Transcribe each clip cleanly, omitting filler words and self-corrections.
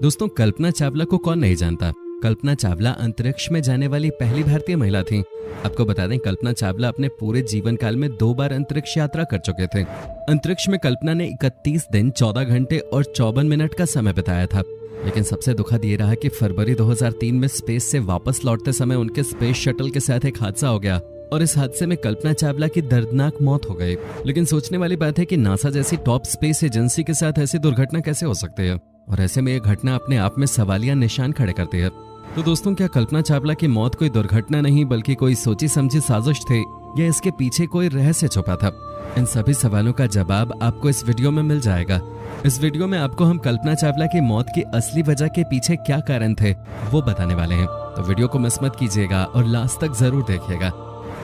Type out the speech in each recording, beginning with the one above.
दोस्तों, कल्पना चावला को कौन नहीं जानता। कल्पना चावला अंतरिक्ष में जाने वाली पहली भारतीय महिला थी। आपको बता दें, कल्पना चावला अपने पूरे जीवन काल में 2 बार अंतरिक्ष यात्रा कर चुके थे। अंतरिक्ष में कल्पना ने 31 दिन 14 घंटे और 54 मिनट का समय बिताया था। लेकिन सबसे दुखद ये रहा कि फरवरी 2003 में स्पेस से वापस लौटते समय उनके स्पेस शटल के साथ एक हादसा हो गया और इस हादसे में कल्पना चावला की दर्दनाक मौत हो गई। लेकिन सोचने वाली बात है कि नासा जैसी टॉप स्पेस एजेंसी के साथ ऐसी दुर्घटना कैसे हो सकती है, और ऐसे में यह घटना अपने आप में सवालिया निशान खड़े करती है। तो दोस्तों, क्या कल्पना चावला की मौत कोई दुर्घटना नहीं बल्कि कोई सोची समझी साजिश थी, या इसके पीछे कोई रहस्य छुपा था? इन सभी सवालों का जवाब आपको इस वीडियो में मिल जाएगा। इस वीडियो में आपको हम कल्पना चावला की मौत की असली वजह के पीछे क्या कारण थे वो बताने वाले हैं, तो वीडियो को मिस मत कीजिएगा और लास्ट तक जरूर देखिएगा।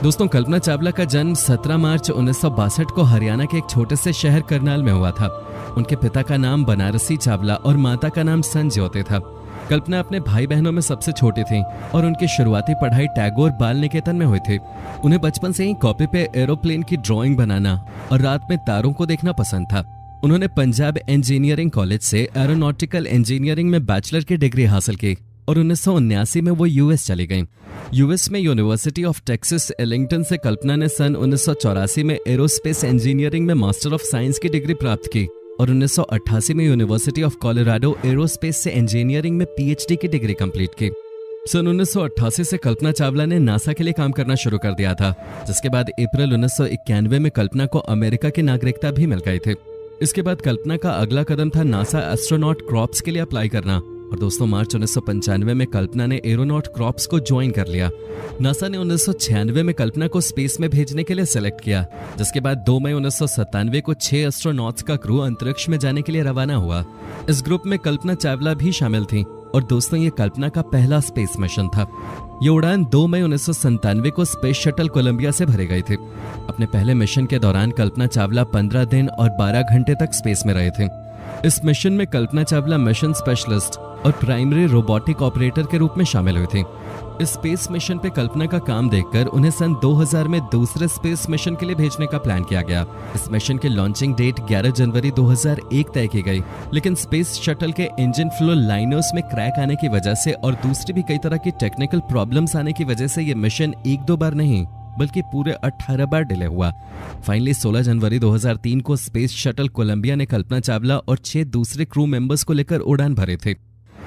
दोस्तों, कल्पना चावला का जन्म 17 मार्च 1962 को हरियाणा के एक छोटे से शहर करनाल में हुआ था। उनके पिता का नाम बनारसी चावला और माता का नाम संज्योति था। कल्पना अपने भाई बहनों में सबसे छोटी थी और उनकी शुरुआती पढ़ाई टैगोर बाल निकेतन में हुई थी। उन्हें बचपन से ही कॉपी पे एरोप्लेन की ड्राइंग बनाना और रात में तारों को देखना पसंद था। उन्होंने पंजाब इंजीनियरिंग कॉलेज से एरोनॉटिकल इंजीनियरिंग में बैचलर की डिग्री हासिल की और 1979 में वो यूएस चली गईं। यूएस में यूनिवर्सिटी ऑफ टेक्सास एलिंगटन से कल्पना ने सन 1984 में एरोस्पेस इंजीनियरिंग में मास्टर ऑफ साइंस की डिग्री प्राप्त की और 1988 में यूनिवर्सिटी ऑफ कोलोराडो एरोस्पेस से इंजीनियरिंग में पीएचडी की डिग्री कंप्लीट की। सन 1988 से कल्पना चावला ने नासा के लिए काम करना शुरू कर दिया था, जिसके बाद अप्रैल 1991 में कल्पना को अमेरिका की नागरिकता भी मिल गई थी। इसके बाद कल्पना का अगला कदम था नासा एस्ट्रोनॉट क्रॉप्स के लिए अप्लाई करना, और दोस्तों मार्च 1995 में कल्पना ने एरोनॉट क्रॉप्स को ज्वाइन कर लिया। नासा ने 1996 में कल्पना को स्पेस में भेजने के लिए सेलेक्ट किया, जिसके बाद 2 मई 1997 को 6 एस्ट्रोनॉट्स का क्रू अंतरिक्ष में जाने के लिए रवाना हुआ। इस ग्रुप में कल्पना चावला भी शामिल थी और दोस्तों ये कल्पना का पहला स्पेस मिशन था। ये उड़ान 2 मई 1997 को स्पेस शटल कोलंबिया से भरी गई थी। अपने पहले मिशन के दौरान कल्पना चावला 15 दिन और 12 घंटे तक स्पेस में रहे थे। इस मिशन में कल्पना चावला मिशन स्पेशलिस्ट और प्राइमरी रोबोटिक ऑपरेटर के रूप में शामिल हुई थी। इस स्पेस मिशन पे कल्पना का काम देखकर उन्हें सन 2000 में दूसरे स्पेस मिशन के लिए भेजने का प्लान किया गया। इस मिशन की लॉन्चिंग डेट 11 जनवरी 2001 तय की गई, लेकिन स्पेस शटल के इंजन फ्लो लाइनर्स में क्रैक आने की वजह से और दूसरी भी कई तरह की टेक्निकल प्रॉब्लम्स आने की वजह से ये मिशन 1-2 बार नहीं बल्कि पूरे 18 बार डिले हुआ। फाइनली 16 जनवरी 2003 को स्पेस शटल कोलंबिया ने कल्पना चावला और 6 दूसरे क्रू मेंबर्स को लेकर उड़ान भरे थे।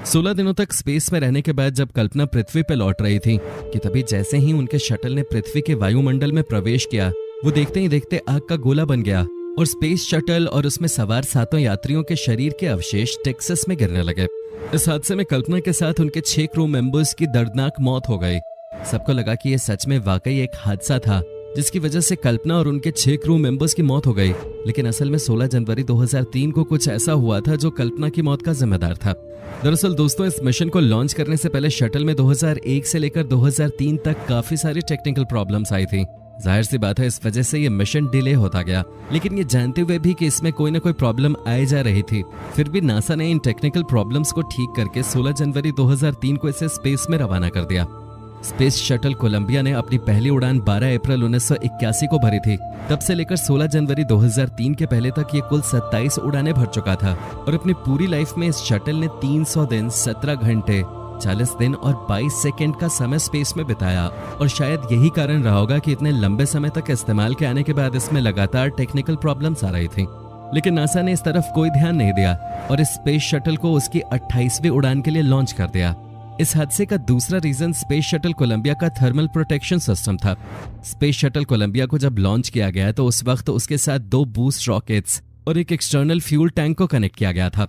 16 दिनों तक स्पेस में रहने के बाद जब कल्पना पृथ्वी पर लौट रही थी कि तभी जैसे ही उनके शटल ने पृथ्वी के वायुमंडल में प्रवेश किया, वो देखते ही देखते आग का गोला बन गया और स्पेस शटल और उसमें सवार 7 यात्रियों के शरीर के अवशेष टेक्सास में गिरने लगे। इस हादसे में कल्पना के साथ उनके 6 क्रू मेंबर्स की दर्दनाक मौत हो गई। सबको लगा कि यह सच में वाकई एक हादसा था जिसकी वजह से कल्पना और उनके 6 क्रू मेंबर्स की मौत हो गई, लेकिन असल में 16 जनवरी 2003 को कुछ ऐसा हुआ था जो कल्पना की मौत का जिम्मेदार था। दरअसल दोस्तों, इस मिशन को लॉन्च करने से पहले शटल में 2001 से लेकर 2003 तक काफी सारी टेक्निकल प्रॉब्लम्स आई थी। जाहिर सी बात है, इस वजह से ये मिशन डिले होता गया, लेकिन ये जानते हुए भी कि इसमें कोई ना कोई प्रॉब्लम आई जा रही थी, फिर भी नासा ने इन टेक्निकल प्रॉब्लम्स को ठीक करके 16 जनवरी 2003 को इसे स्पेस में रवाना कर दिया। स्पेस शटल कोलंबिया ने अपनी पहली उड़ान 12 अप्रैल 1981 को भरी थी। तब से लेकर 16 जनवरी 2003 के पहले तक ये कुल 27 उड़ानें भर चुका था और अपनी पूरी लाइफ में इस शटल ने 300 दिन, 17 घंटे, 40 दिन और 22 सेकंड का समय स्पेस में बिताया। और शायद यही कारण रहा होगा कि इतने लंबे समय तक इस्तेमाल के आने के बाद इसमें लगातार टेक्निकल प्रॉब्लम्स आ रही थी। लेकिन नासा ने इस तरफ कोई ध्यान नहीं दिया और इस स्पेस शटल को उसकी 28वीं उड़ान के लिए लॉन्च कर दिया। इस हादसे का दूसरा रीजन स्पेस शटल कोलंबिया का थर्मल प्रोटेक्शन सिस्टम था। स्पेस शटल कोलंबिया को जब लॉन्च किया गया तो उस वक्त उसके साथ 2 बूस्ट रॉकेट्स और एक एक्सटर्नल फ्यूल टैंक को कनेक्ट किया गया था।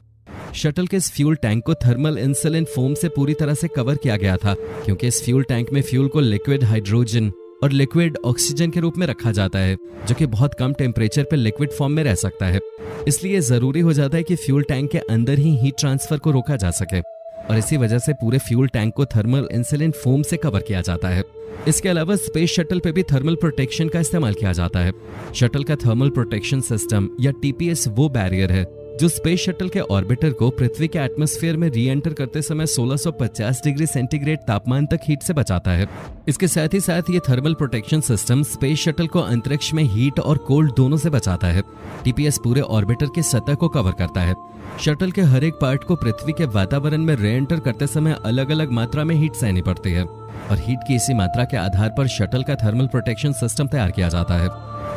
शटल के इस फ्यूल टैंक को थर्मल इंसुलिन फोम से पूरी तरह से कवर किया गया था, क्योंकि इस फ्यूल टैंक में फ्यूल को लिक्विड हाइड्रोजन और लिक्विड ऑक्सीजन के रूप में रखा जाता है, जो कि बहुत कम टेम्परेचर पर लिक्विड फॉर्म में रह सकता है। इसलिए जरूरी हो जाता है कि फ्यूल टैंक के अंदर ही हीट ट्रांसफर को रोका जा सके, और इसी वजह से पूरे फ्यूल टैंक को थर्मल इंसुलिन फोम से कवर किया जाता है। इसके अलावा स्पेस शटल पे भी थर्मल प्रोटेक्शन का इस्तेमाल किया जाता है। शटल का थर्मल प्रोटेक्शन सिस्टम या टीपीएस वो बैरियर है जो स्पेस शटल के ऑर्बिटर को पृथ्वी के एटमॉस्फेयर में री एंटर करते समय 1650 डिग्री सेंटीग्रेड तापमान तक हीट से बचाता है। इसके साथ ही साथ ये thermal protection system space shuttle को अंतरिक्ष में हीट और कोल्ड दोनों से बचाता है। टीपीएस पूरे ऑर्बिटर की सतह को कवर करता है। शटल के हर एक पार्ट को पृथ्वी के वातावरण में री एंटर करते समय अलग अलग मात्रा में हीट सहनी पड़ती है और हीट की इसी मात्रा के आधार पर शटल का थर्मल प्रोटेक्शन सिस्टम तैयार किया जाता है।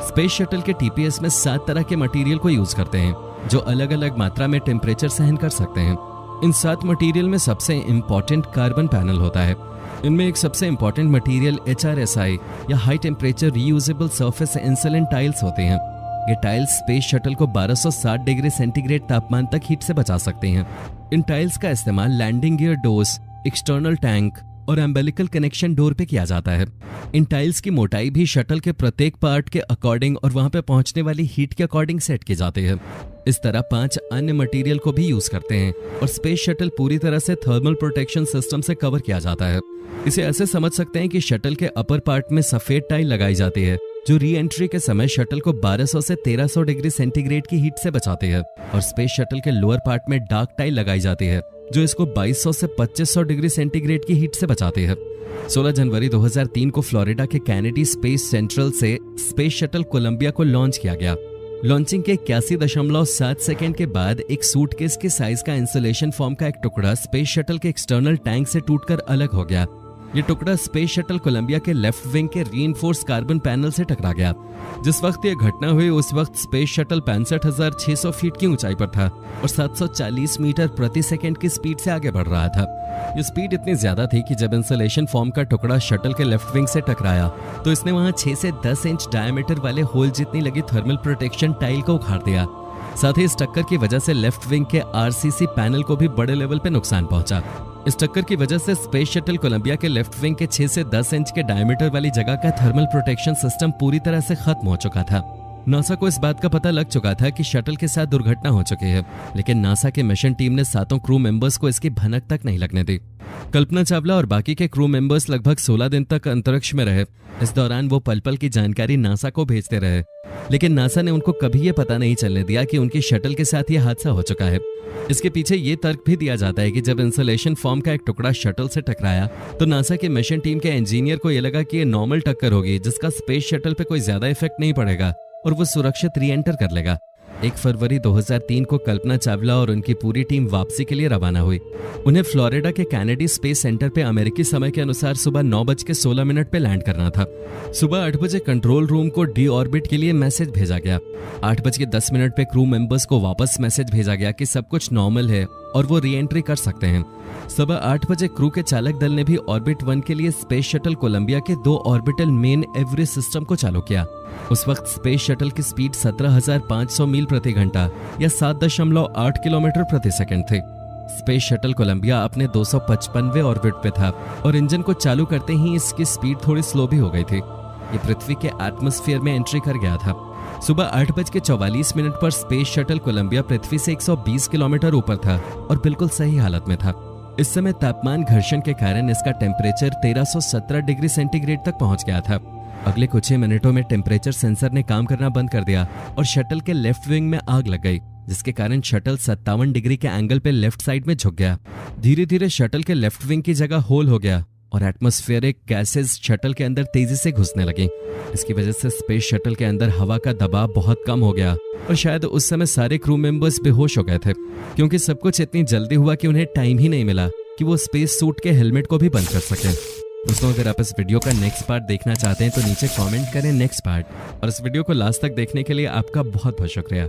स्पेस शटल के टीपीएस में 7 तरह के मटेरियल को यूज करते हैं जो अलग अलग मात्रा में टेम्परेचर सहन कर सकते हैं। इन 7 मटेरियल में सबसे इम्पोर्टेंट कार्बन पैनल होता है। इनमें एक सबसे इम्पोर्टेंट मटेरियल HRSI या high temperature reusable surface इंसुलेंट tiles होते हैं। ये टाइल्स स्पेस शटल को 1260 डिग्री सेंटीग्रेड तापमान तक हीट से बचा सकते हैं। इन टाइल्स का इस्तेमाल landing gear doors, external tank और एम्बेलिकल कनेक्शन डोर पे किया जाता है। इन टाइल्स की मोटाई भी शटल के प्रत्येक पार्ट के अकॉर्डिंग और वहां पे पहुंचने वाली हीट के अकॉर्डिंग सेट की जाती है। इस तरह 5 अन्य मटेरियल को भी यूज करते हैं और स्पेस शटल पूरी तरह से थर्मल प्रोटेक्शन सिस्टम से कवर किया जाता है। इसे ऐसे समझ सकते हैं कि शटल के अपर पार्ट में सफेद टाइल लगाई जाती है जो री एंट्री के समय शटल को 1200 से 1300 डिग्री सेंटीग्रेड की हीट से बचाती है, और स्पेस शटल के लोअर पार्ट में डार्क टाइल लगाई जाती है जो इसको 2200 से 2500 डिग्री सेंटीग्रेड की हीट से बचाती है। 16 जनवरी 2003 को फ्लोरिडा के कैनेडी स्पेस सेंट्रल से स्पेस शटल कोलंबिया को लॉन्च किया गया। लॉन्चिंग के 81.7 सेकेंड के बाद एक सूटकेस के साइज का इंसुलेशन फॉर्म का एक टुकड़ा स्पेस शटल के एक्सटर्नल टैंक से टूटकर अलग हो गया। ये टुकड़ा स्पेस शटल कोलंबिया के लेफ्ट विंग के रीइंफोर्स कार्बन पैनल से टकरा गया। जिस वक्त ये घटना हुई उस वक्त स्पेस शटल 65,600 फीट की ऊंचाई पर था और 740 मीटर प्रति सेकंड की स्पीड से आगे बढ़ रहा था। ये स्पीड इतनी ज्यादा थी कि जब इंसुलेशन फॉर्म का टुकड़ा शटल के लेफ्ट विंग से टकराया तो इसने वहां 6 से 10 इंच डायमीटर वाले होल जितनी लगी थर्मल प्रोटेक्शन टाइल को उखाड़ दिया। साथ ही इस टक्कर की वजह से लेफ्ट विंग के आरसीसी पैनल को भी बड़े लेवल पे नुकसान पहुंचा। इस टक्कर की वजह से स्पेस शटल कोलंबिया के लेफ्ट विंग के 6 से 10 इंच के डायमीटर वाली जगह का थर्मल प्रोटेक्शन सिस्टम पूरी तरह से खत्म हो चुका था। नासा को इस बात का पता लग चुका था कि शटल के साथ दुर्घटना हो चुकी है, लेकिन नासा के मिशन टीम ने 7 क्रू मेंबर्स को इसकी भनक तक नहीं लगने दी। कल्पना चावला और बाकी के क्रू मेंबर्स लगभग 16 दिन तक अंतरिक्ष में रहे। इस दौरान वो पल पल की जानकारी नासा को भेजते रहे, लेकिन नासा ने उनको कभी ये पता नहीं चलने दिया कि उनकी शटल के साथ ये हादसा हो चुका है। इसके पीछे ये तर्क भी दिया जाता है कि जब इंसुलेशन फॉर्म का एक टुकड़ा शटल से टकराया तो नासा के मिशन टीम के इंजीनियर को ये लगा कि ये नॉर्मल टक्कर होगी जिसका स्पेस शटल पे कोई ज्यादा इफेक्ट नहीं पड़ेगा और वो सुरक्षित री एंटर कर लेगा। 1 फरवरी 2003 को कल्पना चावला और उनकी पूरी टीम वापसी के लिए रवाना हुई। उन्हें फ्लोरिडा के कैनेडी स्पेस सेंटर पे अमेरिकी समय के अनुसार सुबह 9:16 पे लैंड करना था। सुबह 8 बजे कंट्रोल रूम को डी ऑर्बिट के लिए मैसेज भेजा गया। 8:10 पे क्रू मेंबर्स को वापस मैसेज भेजा गया कि सब कुछ नॉर्मल है और वो री एंट्री कर सकते हैं। सुबह 8 बजे क्रू के चालक दल ने भी ऑर्बिट 1 के लिए स्पेस शटल कोलंबिया के 2 ऑर्बिटल मेन एवरेज सिस्टम को चालू किया। उस वक्त स्पेस शटल की स्पीड 17,500 मील प्रति घंटा या 7.8 किलोमीटर प्रति सेकंड थी। स्पेस शटल कोलंबिया अपने 255वें ऑर्बिट पे था और इंजन को चालू करते ही इसकी स्पीड थोड़ी स्लो भी हो गई थी। ये पृथ्वी के एटमॉस्फेयर में एंट्री कर गया था। सुबह 8:44 पर स्पेस शटल कोलंबिया पृथ्वी से 120 किलोमीटर ऊपर था और बिल्कुल सही हालत में था। इस समय तापमान घर्षण के कारण इसका टेम्परेचर 1317 डिग्री सेंटीग्रेड तक पहुंच गया था। अगले कुछ ही मिनटों में टेम्परेचर सेंसर ने काम करना बंद कर दिया और शटल के लेफ्ट विंग में आग लग गई, जिसके कारण शटल 57 डिग्री के एंगल पे लेफ्ट साइड में झुक गया। धीरे धीरे शटल के लेफ्ट विंग की जगह होल हो गया और एटमॉस्फेरिक गैसेस शटल के अंदर तेजी से घुसने लगी। इसकी वजह से स्पेस शटल के अंदर हवा का दबाव बहुत कम हो गया और शायद उस समय सारे क्रू मेंबर्स बेहोश हो गए थे, क्योंकि सब कुछ इतनी जल्दी हुआ कि उन्हें टाइम ही नहीं मिला कि वो स्पेस सूट के हेलमेट को भी बंद कर सके। दोस्तों, अगर आप इस वीडियो का नेक्स्ट पार्ट देखना चाहते हैं तो नीचे कमेंट करें नेक्स्ट पार्ट, और इस वीडियो को लास्ट तक देखने के लिए आपका बहुत बहुत शुक्रिया।